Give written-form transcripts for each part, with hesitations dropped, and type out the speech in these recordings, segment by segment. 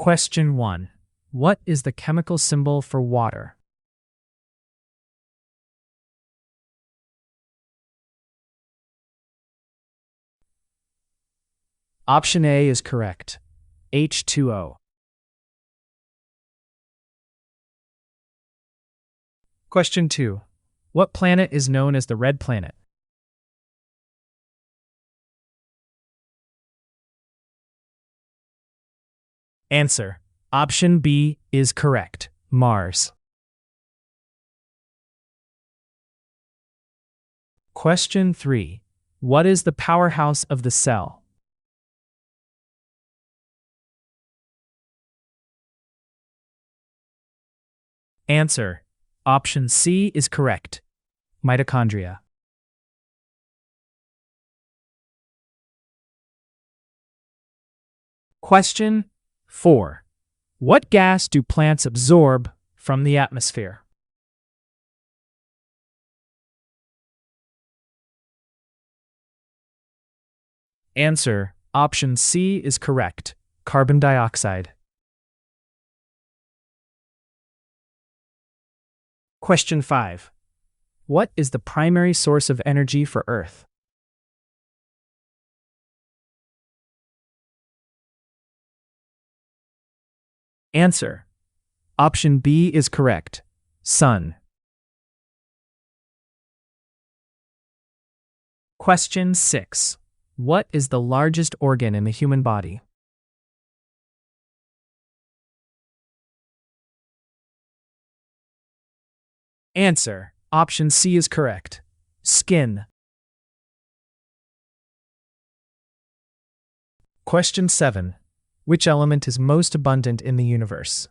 Question 1. What is the chemical symbol for water? Option A is correct. H2O. Question 2. What planet is known as the red planet? Answer. Option B is correct. Mars. Question 3. What is the powerhouse of the cell? Answer. Option C is correct. Mitochondria. Question 4. What gas do plants absorb from the atmosphere? Answer. Option C is correct. Carbon dioxide. Question 5. What is the primary source of energy for Earth? Answer. Option B is correct. Sun. Question 6. What is the largest organ in the human body? Answer. Option C is correct. Skin. Question 7. Which element is most abundant in the universe?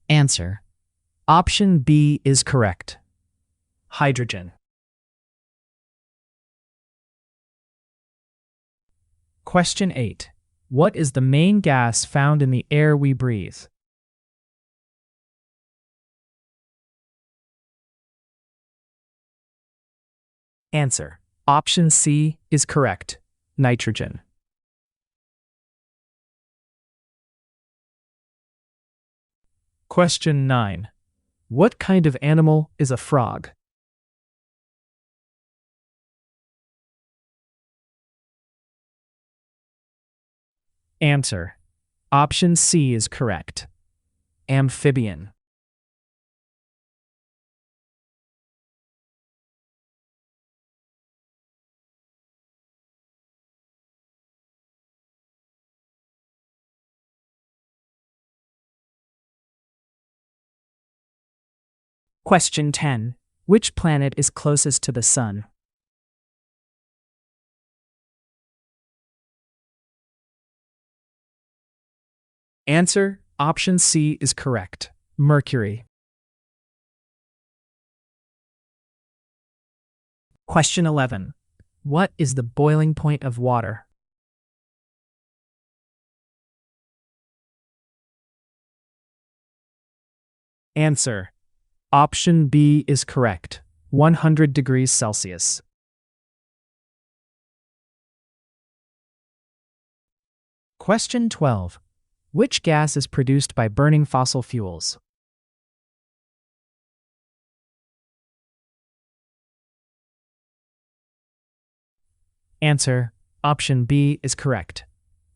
Answer. Option B is correct. Hydrogen. Question 8. What is the main gas found in the air we breathe? Answer. Option C is correct. Nitrogen. Question 9. What kind of animal is a frog? Answer. Option C is correct. Amphibian. Question 10. Which planet is closest to the Sun? Answer. Option C is correct. Mercury. Question 11. What is the boiling point of water? Answer. Option B is correct. 100 degrees Celsius. Question 12. Which gas is produced by burning fossil fuels? Answer. Option B is correct.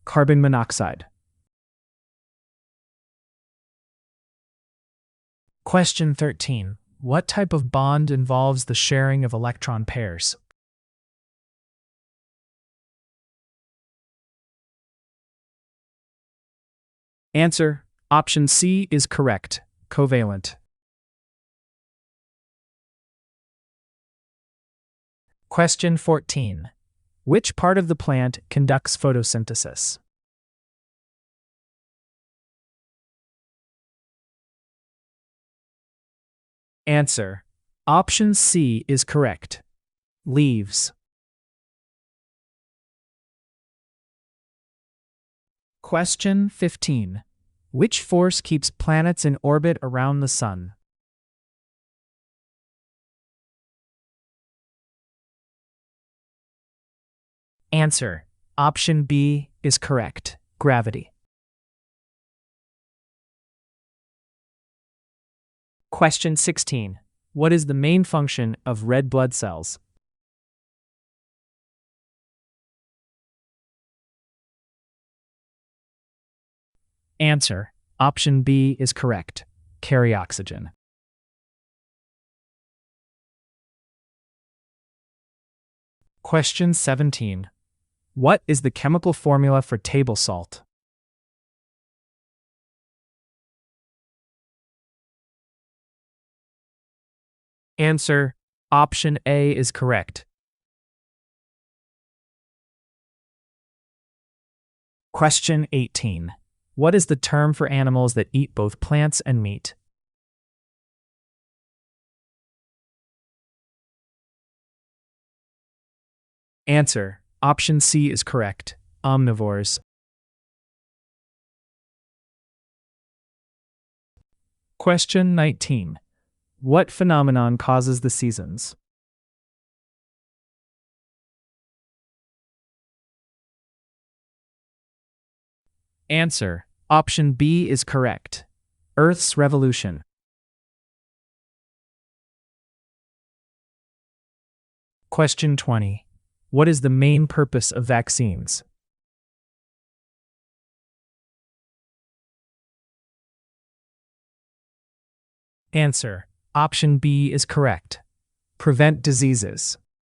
Carbon monoxide. Question 13. What type of bond involves the sharing of electron pairs? Answer. Option C is correct. Covalent. Question 14. Which part of the plant conducts photosynthesis? Answer. Option C is correct. Leaves. Question 15. Which force keeps planets in orbit around the Sun? Answer. Option B is correct. Gravity. Question 16. What is the main function of red blood cells? Answer. Option B is correct. Carry oxygen. Question 17. What is the chemical formula for table salt? Answer. Option A is correct. Question 18. What is the term for animals that eat both plants and meat? Answer. Option C is correct. Omnivores. Question 19. What phenomenon causes the seasons? Answer. Option B is correct. Earth's revolution. Question 20. What is the main purpose of vaccines? Answer. Option B is correct. Prevent diseases.